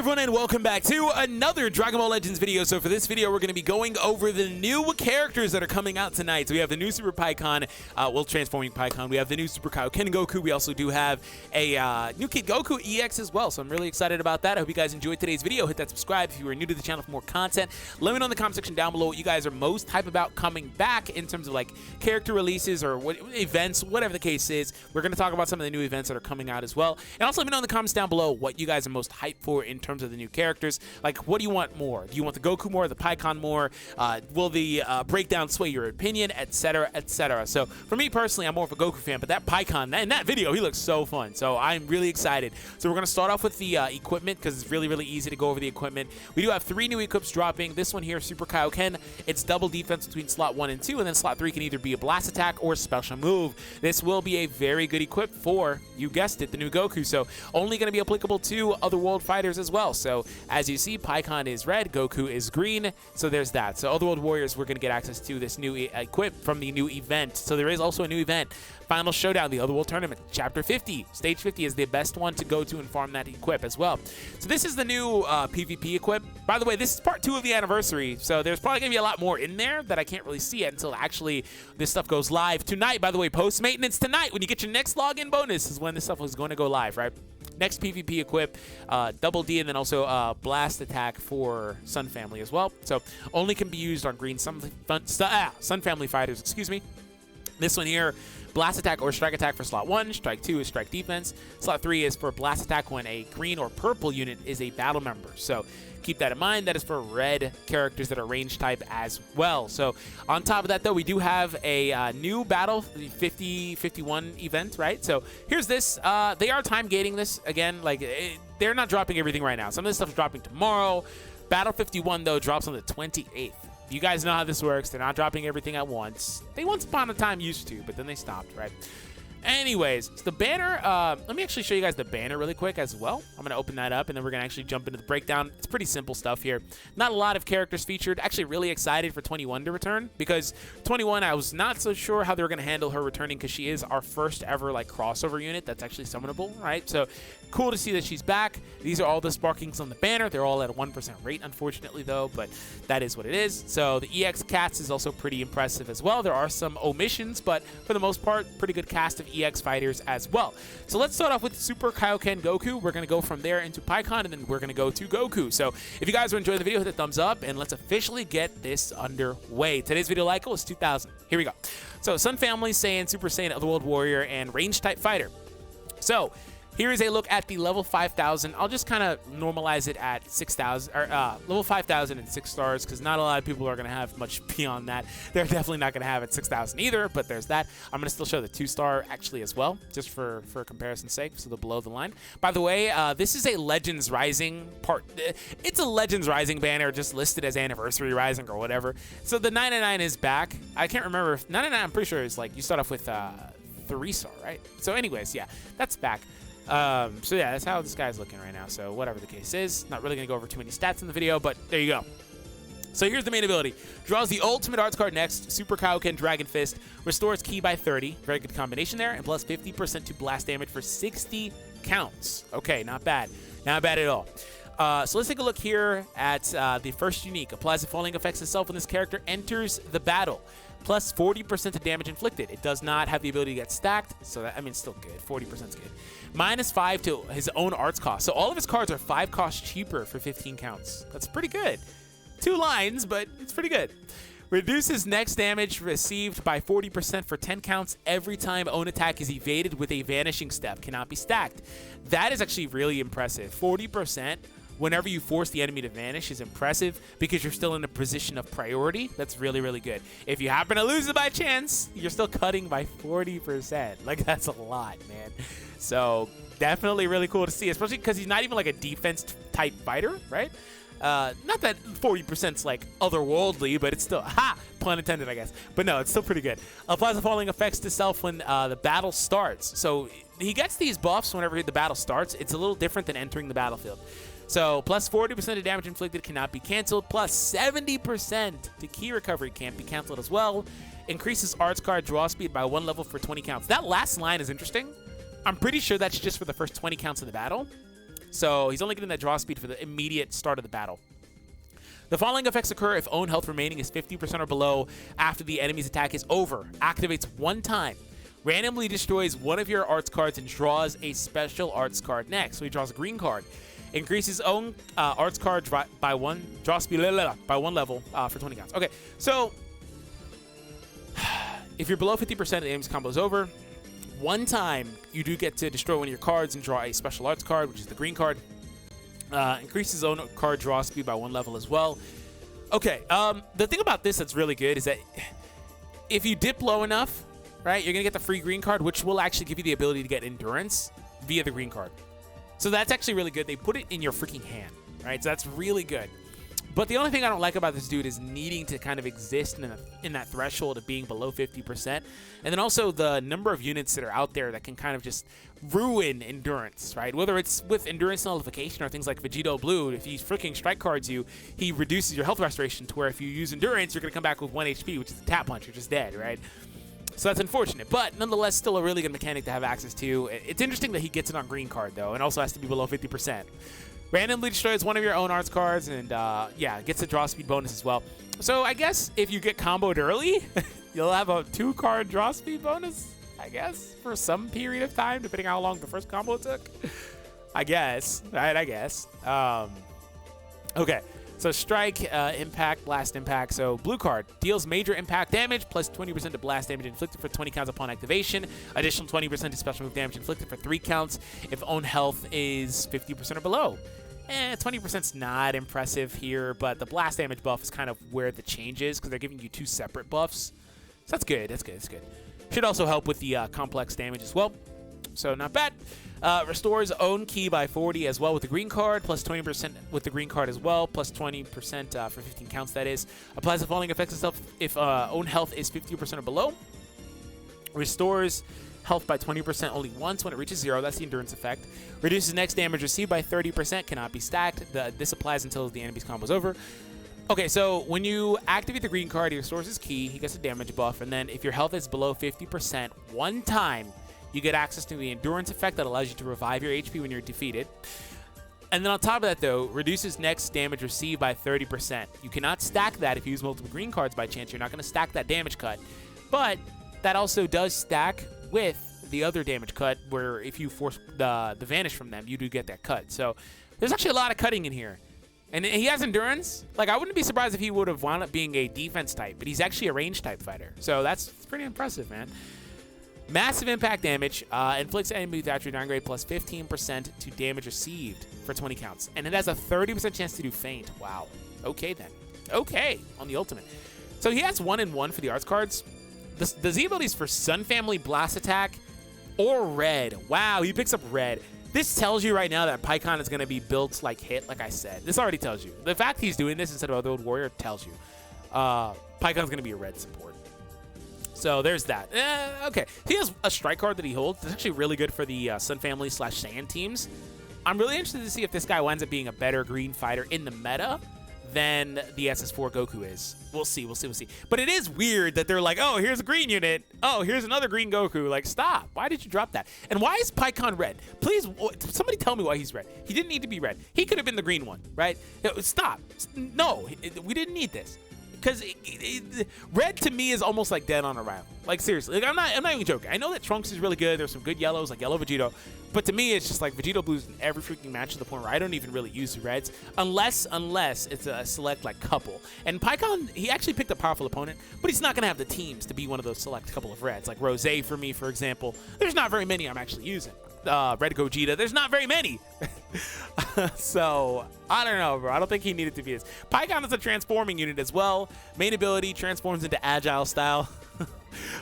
everyone, and welcome back to another Dragon Ball Legends video. So for this video, we're going to be going over the new characters that are coming out tonight. So we have the new Super Pikkon, Transforming Pikkon. We have the new Super Kaioken Goku. We also do have a new Kid Goku EX as well. So I'm really excited about that. I hope you guys enjoyed today's video. Hit that subscribe if you are new to the channel for more content. Let me know in the comment section down below what you guys are most hype about coming back in terms of like character releases or what events, whatever the case is. We're going to talk about some of the new events that are coming out as well. And also let me know in the comments down below what you guys are most hyped for in terms of the new characters. Like, what do you want more? Do you want the Goku more, the Pikkon more? Will the breakdown sway your opinion, etc., etc.? So for me personally, I'm more of a Goku fan, but that Pikkon, in that video, he looks so fun. So I'm really excited. So we're going to start off with the equipment because it's really, really easy to go over the equipment. We do have 3 new equips dropping. This one here, Super Kaioken, it's double defense between slot 1 and 2, and then slot 3 can either be a blast attack or special move. This will be a very good equip for, you guessed it, the new Goku. So only going to be applicable to Otherworld fighters as well. So as you see, Pikkon is red, Goku is green, so there's that. So Otherworld Warriors, we're going to get access to this new equip from the new event. So there is also a new event, Final Showdown, the Otherworld Tournament, Chapter 50. Stage 50 is the best one to go to and farm that equip as well. So this is the new PvP equip. By the way, this is part 2 of the anniversary, so there's probably going to be a lot more in there that I can't really see it until actually this stuff goes live tonight. By the way, post-maintenance tonight, when you get your next login bonus is when this stuff is going to go live, right? Next PvP equip, double D, and then also blast attack for Sun Family as well. So only can be used on green Sun Family fighters, excuse me. This one here, blast attack or strike attack for slot 1. Strike 2 is strike defense. Slot 3 is for blast attack when a green or purple unit is a battle member. So keep that in mind. That is for red characters that are range type as well. So on top of that, though, we do have a new battle, the 50-51 event, right? So here's this. They are time gating this again. Like they're not dropping everything right now. Some of this stuff is dropping tomorrow. Battle 51 though drops on the 28th. You guys know how this works. They're not dropping everything at once. They once upon a time used to, but then they stopped, right? Anyways, so the banner, let me actually show you guys the banner really quick as well. I'm going to open that up, and then we're going to actually jump into the breakdown. It's pretty simple stuff here. Not a lot of characters featured. Actually really excited for 21 to return, because 21, I was not so sure how they were going to handle her returning, because she is our first ever like crossover unit that's actually summonable, right? So cool to see that she's back. These are all the sparkings on the banner. They're all at a 1% rate, unfortunately, though, but that is what it is. So the EX cast is also pretty impressive as well. There are some omissions, but for the most part, pretty good cast of EX fighters as well. So let's start off with Super Kaioken Goku. We're going to go from there into Pikkon, and then we're going to go to Goku. So if you guys are enjoying the video, hit the thumbs up, and let's officially get this underway. Today's video like goal is 2,000. Here we go. So Sun Family, Saiyan, Super Saiyan, Otherworld Warrior, and range type fighter. So here is a look at the level 5,000. I'll just kind of normalize it at 6,000, or level 5,000 and 6 stars, because not a lot of people are going to have much beyond that. They're definitely not going to have it 6,000 either, but there's that. I'm going to still show the 2-star actually as well, just for comparison's sake, so the below the line. By the way, this is a Legends Rising part. It's a Legends Rising banner, just listed as Anniversary Rising or whatever. So the 99 is back. I can't remember if 99, I'm pretty sure is like, you start off with 3-star, right? So anyways, yeah, that's back. So yeah, that's how this guy's looking right now. So whatever the case is, not really going to go over too many stats in the video, but there you go. So here's the main ability. Draws the ultimate arts card next. Super Kaioken Dragon Fist. Restores ki by 30. Very good combination there. And plus 50% to blast damage for 60 counts. Okay, not bad. Not bad at all. So let's take a look here at the first unique. Applies the following effects itself when this character enters the battle. Plus 40% to damage inflicted. It does not have the ability to get stacked, so that, I mean, still good. 40% is good. Minus 5 to his own arts cost. So all of his cards are 5 costs cheaper for 15 counts. That's pretty good. 2 lines, but it's pretty good. Reduces next damage received by 40% for 10 counts every time own attack is evaded with a vanishing step. Cannot be stacked. That is actually really impressive. 40%. Whenever you force the enemy to vanish is impressive because you're still in a position of priority. That's really, really good. If you happen to lose it by chance, you're still cutting by 40%. Like, that's a lot, man. So definitely really cool to see, especially because he's not even like a defense type fighter, right? Not that 40% is like otherworldly, but it's still, pun intended, I guess. But no, it's still pretty good. Applies the following effects to self when the battle starts. So he gets these buffs whenever the battle starts. It's a little different than entering the battlefield. So plus 40% of damage inflicted cannot be canceled. Plus 70% to ki recovery can't be canceled as well. Increases arts card draw speed by 1 level for 20 counts. That last line is interesting. I'm pretty sure that's just for the first 20 counts of the battle. So he's only getting that draw speed for the immediate start of the battle. The following effects occur if own health remaining is 50% or below after the enemy's attack is over. Activates one time. Randomly destroys one of your arts cards and draws a special arts card next. So he draws a green card. Increases own arts card by one, draw speed by 1 level for 20 counts. Okay, so if you're below 50%, the enemy's combo is over. One time, you do get to destroy one of your cards and draw a special arts card, which is the green card. Increases own card draw speed by 1 level as well. Okay, the thing about this that's really good is that if you dip low enough, right, you're going to get the free green card, which will actually give you the ability to get endurance via the green card. So that's actually really good. They put it in your freaking hand, right? So that's really good. But the only thing I don't like about this dude is needing to kind of exist in that threshold of being below 50%. And then also the number of units that are out there that can kind of just ruin endurance, right? Whether it's with endurance nullification or things like Vegito Blue, if he freaking strike cards you, he reduces your health restoration to where if you use endurance, you're going to come back with 1 HP, which is a tap punch. You're just dead, right? So that's unfortunate, but nonetheless, still a really good mechanic to have access to. It's interesting that he gets it on green card, though, and also has to be below 50%. Randomly destroys one of your own arts cards, and yeah, gets a draw speed bonus as well. So I guess if you get comboed early, you'll have a 2-card draw speed bonus, I guess, for some period of time, depending on how long the first combo took. I guess, right, I guess. Okay. So strike, impact, blast impact. So blue card deals major impact damage plus 20% to blast damage inflicted for 20 counts upon activation. Additional 20% to special move damage inflicted for 3 counts if own health is 50% or below. 20%'s not impressive here, but the blast damage buff is kind of where the change is because they're giving you 2 separate buffs. So that's good. That's good. That's good. Should also help with the complex damage as well. So not bad. Restores own ki by 40 as well with the green card, plus 20% with the green card as well, plus 20% for 15 counts, that is. Applies the following effects itself if own health is 50% or below. Restores health by 20% only once when it reaches 0. That's the endurance effect. Reduces next damage received by 30%. Cannot be stacked. This applies until the enemy's combo is over. Okay, so when you activate the green card, he restores his ki. He gets a damage buff. And then if your health is below 50%, one time, you get access to the endurance effect that allows you to revive your HP when you're defeated. And then on top of that, though, reduces next damage received by 30%. You cannot stack that if you use multiple green cards by chance. You're not going to stack that damage cut. But that also does stack with the other damage cut, where if you force the vanish from them, you do get that cut. So there's actually a lot of cutting in here. And he has endurance. Like, I wouldn't be surprised if he would have wound up being a defense type, but he's actually a range type fighter. So that's pretty impressive, man. Massive impact damage, inflicts enemy with attribute downgrade plus 15% to damage received for 20 counts. And it has a 30% chance to do feint. Wow. Okay, then. Okay, on the ultimate. So he has 1 and 1 for the arts cards. The Z abilities for Sun Family Blast Attack or Red. Wow, he picks up Red. This tells you right now that Pikkon is going to be built like Hit, like I said. This already tells you. The fact he's doing this instead of Otherworld Warrior tells you. Pikkon's going to be a Red support. So there's that. Okay. He has a strike card that he holds. It's actually really good for the Sun Family / Saiyan teams. I'm really interested to see if this guy winds up being a better green fighter in the meta than the SS4 Goku is. We'll see. We'll see. We'll see. But it is weird that they're like, oh, here's a green unit. Oh, here's another green Goku. Like, stop. Why did you drop that? And why is Pikkon red? Please, somebody tell me why he's red. He didn't need to be red. He could have been the green one, right? Stop. No, we didn't need this. Because red to me is almost like dead on arrival. Like, seriously, like, I'm not even joking. I know that Trunks is really good. There's some good yellows, like yellow Vegito. But to me, it's just like Vegito blues in every freaking match to the point where I don't even really use the reds unless it's a select like couple. And Pikkon, he actually picked a powerful opponent, but he's not going to have the teams to be one of those select couple of reds. Like Rosé for me, for example. There's not very many I'm actually using. Red Gogeta, there's not very many. So, I don't know, bro. I don't think he needed to be this. Pikkon is a transforming unit as well. Main ability transforms into Agile style.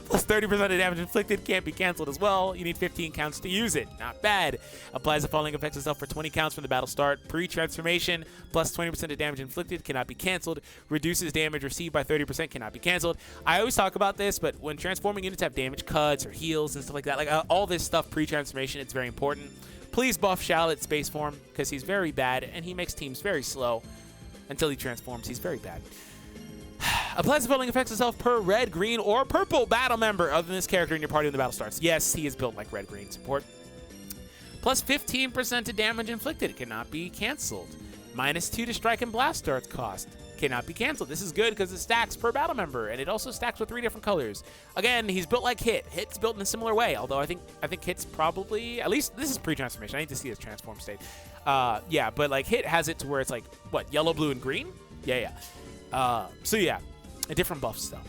Plus 30% of damage inflicted, can't be canceled as well. You need 15 counts to use it. Not bad. Applies the following effects itself for 20 counts from the battle start. Pre-transformation, plus 20% of damage inflicted, cannot be canceled. Reduces damage received by 30%, cannot be canceled. I always talk about this, but when transforming units have damage cuts or heals and stuff like that, like all this stuff pre-transformation, it's very important. Please buff Shallot Space Form, because he's very bad, and he makes teams very slow until he transforms. He's very bad. Applies the following effects itself per red, green, or purple battle member other than this character in your party when the battle starts. Yes, he is built like red, green support. Plus 15% to damage inflicted. Cannot be canceled. -2 to strike and blast darts cost. Cannot be canceled. This is good because it stacks per battle member, and it also stacks with 3 different colors. Again, he's built like Hit. Hit's built in a similar way, although I think Hit's probably, at least this is pre-transformation. I need to see his transform state. Yeah, but like Hit has it to where it's like, what, yellow, blue, and green? Yeah. So yeah, a different buffs though.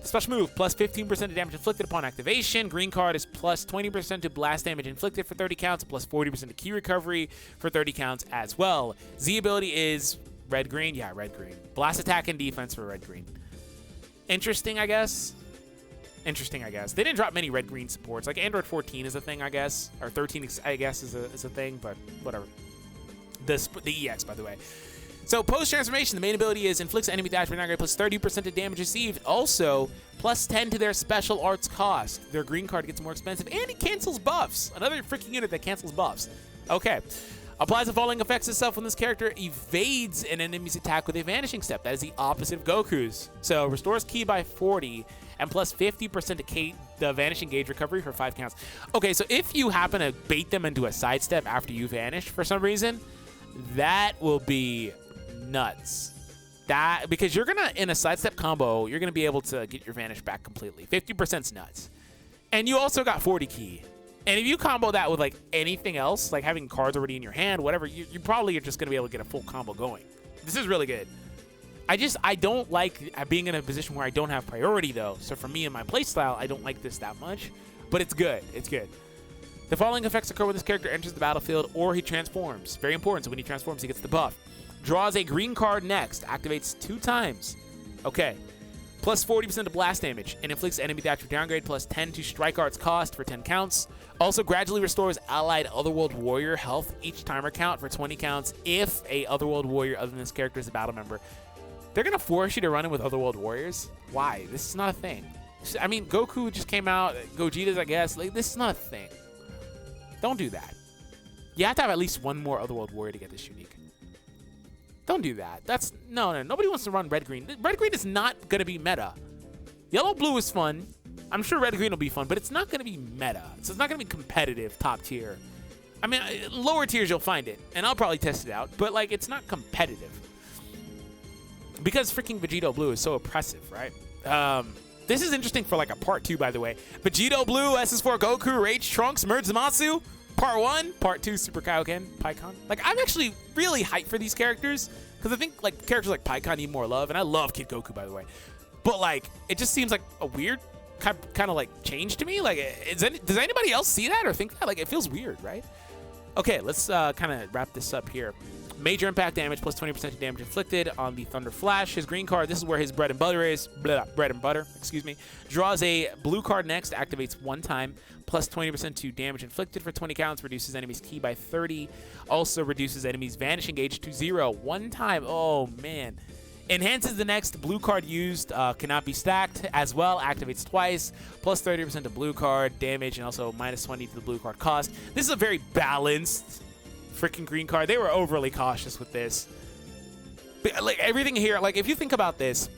Special move, plus 15% to damage inflicted upon activation. Green card is plus 20% to blast damage inflicted for 30 counts, plus 40% to key recovery for 30 counts as well. Z ability is red-green? Yeah, red-green. Blast attack and defense for red-green. Interesting, I guess. Interesting, I guess. They didn't drop many red-green supports. Like, Android 14 is a thing, I guess. Or 13, I guess, is a thing, but whatever. The EX, by the way. So, post-transformation, the main ability is inflicts enemy dash for downgrade plus 30% to damage received. Also, plus 10 to their special arts cost. Their green card gets more expensive, and it cancels buffs. Another freaking unit that cancels buffs. Okay. Applies the following effects itself when this character evades an enemy's attack with a vanishing step. That is the opposite of Goku's. So, restores ki by 40 and plus 50% to the vanishing gauge recovery for 5 counts. Okay, so if you happen to bait them into a sidestep after you vanish for some reason, that will be nuts. Because you're gonna, in a sidestep combo, you're gonna be able to get your vanish back completely. 50%'s nuts. And you also got 40 ki. And if you combo that with like anything else, like having cards already in your hand, whatever, you probably are just gonna be able to get a full combo going. This is really good. I don't like being in a position where I don't have priority though. So for me and my playstyle, I don't like this that much, but it's good. It's good. The following effects occur when this character enters the battlefield or he transforms. Very important. So when he transforms, he gets the buff. Draws a green card next. Activates 2 times. Okay. Plus 40% to blast damage and inflicts enemy dash for downgrade plus 10 to strike arts cost for 10 counts. Also gradually restores allied Otherworld Warrior health each timer count for 20 counts if a Otherworld Warrior other than this character is a battle member. They're going to force you to run in with Otherworld Warriors? Why? This is not a thing. I mean, Goku just came out. Gogeta's, I guess. Like, this is not a thing. Don't do that. You have to have at least one more Otherworld Warrior to get this unique. Don't do that. That's no. Nobody wants to run red-green. Red-green is not going to be meta. Yellow-blue is fun. I'm sure red-green will be fun, but it's not going to be meta. So it's not going to be competitive top tier. I mean, lower tiers you'll find it, and I'll probably test it out, but like it's not competitive. Because freaking Vegito Blue is so oppressive, right? This is interesting for like a part 2, by the way. Vegito Blue, SS4 Goku, Rage Trunks, Merge Zamasu. Part 1, Part 2, Super Kaioken, Pikkon. Like, I'm actually really hyped for these characters because I think like characters like Pikkon need more love, and I love Kid Goku, by the way. But like, it just seems like a weird kind of like change to me. Like, does anybody else see that or think that? Like, it feels weird, right? Okay, let's kind of wrap this up here. Major impact damage plus 20% to damage inflicted on the Thunder Flash. His green card, this is where his bread and butter is. Bread and butter, excuse me. Draws a blue card next, activates 1 time, plus 20% to damage inflicted for 20 counts, reduces enemies' ki by 30, also reduces enemies' vanishing gauge to 0 1 time. Oh, man. Enhances the next blue card used, cannot be stacked as well, activates twice, plus 30% to blue card damage, and also minus 20 to the blue card cost. This is a very balanced freaking green card. They were overly cautious with this. But, like, everything here, like, if you think about this,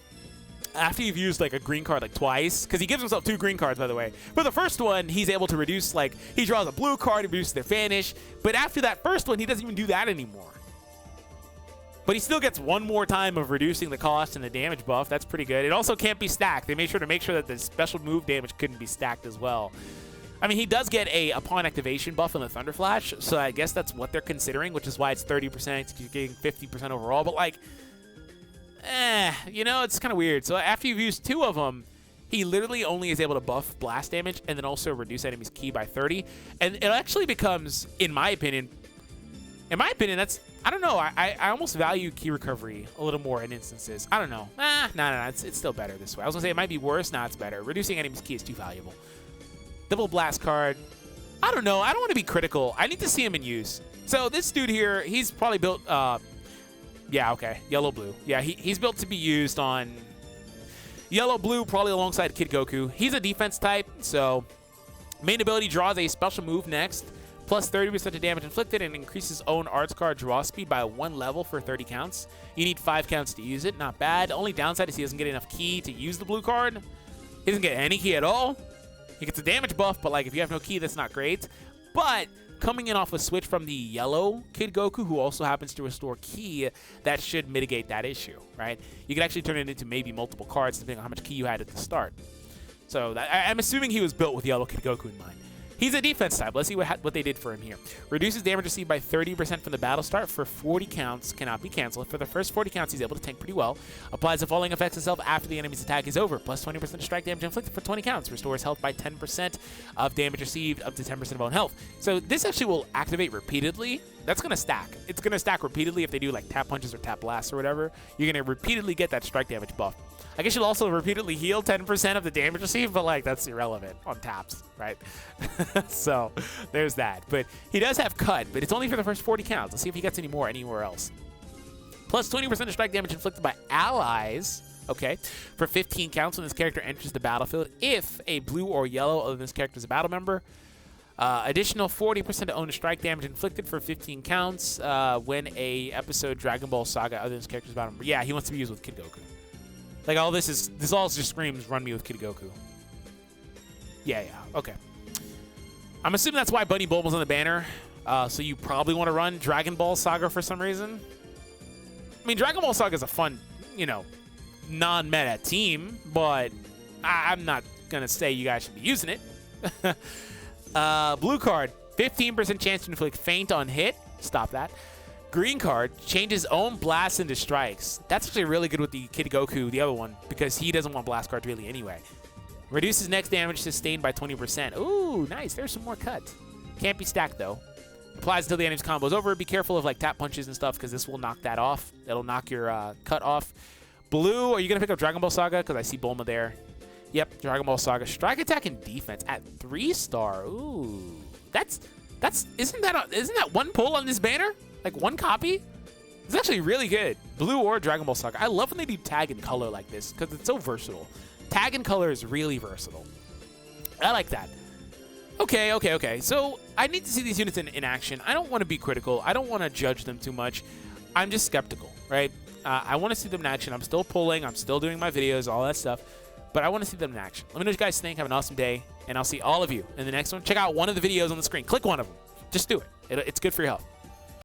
after you've used, like, a green card, like, twice, because he gives himself 2 green cards, by the way. For the first one, he's able to reduce, like, he draws a blue card, he reduces their vanish, but after that first one, he doesn't even do that anymore. But he still gets 1 more time of reducing the cost and the damage buff. That's pretty good. It also can't be stacked. They made sure that the special move damage couldn't be stacked as well. I mean, he does get a upon activation buff in the Thunder Flash, so I guess that's what they're considering, which is why it's 30%, he's getting 50% overall. But like, you know, it's kind of weird. So after you've used 2 of them, he literally only is able to buff blast damage and then also reduce enemies' ki by 30. And it actually becomes, in my opinion, that's, I don't know, I almost value ki recovery a little more in instances. I don't know. No, it's still better this way. I was going to say it might be worse. Nah, it's better. Reducing enemies' ki is too valuable. Double blast card. I don't know. I don't want to be critical. I need to see him in use. So this dude here, he's probably built, yeah, okay, yellow-blue. Yeah, he's built to be used on yellow-blue, probably alongside Kid Goku. He's a defense type, so main ability draws a special move next, plus 30% to damage inflicted, and increases own arts card draw speed by 1 level for 30 counts. You need 5 counts to use it. Not bad. The only downside is he doesn't get enough ki to use the blue card. He doesn't get any ki at all. He gets a damage buff, but like if you have no ki, that's not great. But coming in off a switch from the yellow Kid Goku, who also happens to restore ki, that should mitigate that issue, right? You could actually turn it into maybe multiple cards depending on how much ki you had at the start. So I'm assuming he was built with yellow Kid Goku in mind. He's a defense type. Let's see what they did for him here. Reduces damage received by 30% from the battle start for 40 counts. Cannot be canceled. For the first 40 counts, he's able to tank pretty well. Applies the following effects himself after the enemy's attack is over. Plus 20% strike damage inflicted for 20 counts. Restores health by 10% of damage received up to 10% of own health. So this actually will activate repeatedly. That's going to stack. It's going to stack repeatedly if they do like tap punches or tap blasts or whatever. You're going to repeatedly get that strike damage buff. I guess you'll also repeatedly heal 10% of the damage received, but like that's irrelevant on taps, right? So there's that. But he does have cut, but it's only for the first 40 counts. Let's see if he gets any more anywhere else. Plus 20% of strike damage inflicted by allies, okay, for 15 counts when this character enters the battlefield. If a blue or yellow other than this character is a battle member. Additional 40% to own strike damage inflicted for 15 counts when a episode Dragon Ball Saga other than this character's battle member. Yeah, he wants to be used with Kid Goku. Like all this all just screams run me with Kid Goku. Yeah, okay. I'm assuming that's why Bunny Bulma's on the banner. So you probably want to run Dragon Ball Saga for some reason. I mean, Dragon Ball Saga is a fun, you know, non-meta team, but I'm not going to say you guys should be using it. Blue card, 15% chance to inflict feint on hit. Stop that. Green card, changes own blasts into strikes. That's actually really good with the Kid Goku, the other one, because he doesn't want blast cards really anyway. Reduces next damage sustained by 20%. Ooh, nice. There's some more cut. Can't be stacked, though. Applies until the enemy's combo is over. Be careful of like tap punches and stuff, because this will knock that off. It'll knock your cut off. Blue, are you going to pick up Dragon Ball Saga? Because I see Bulma there. Yep, Dragon Ball Saga. Strike, attack, and defense at 3-star. Ooh. Isn't that one pull on this banner? Like one copy? It's actually really good. Blue or Dragon Ball Saga. I love when they do tag and color like this because it's so versatile. Tag and color is really versatile. I like that. Okay. So I need to see these units in action. I don't want to be critical. I don't want to judge them too much. I'm just skeptical, right? I want to see them in action. I'm still pulling. I'm still doing my videos, all that stuff. But I want to see them in action. Let me know what you guys think. Have an awesome day. And I'll see all of you in the next one. Check out one of the videos on the screen. Click one of them. Just do it. It's good for your health.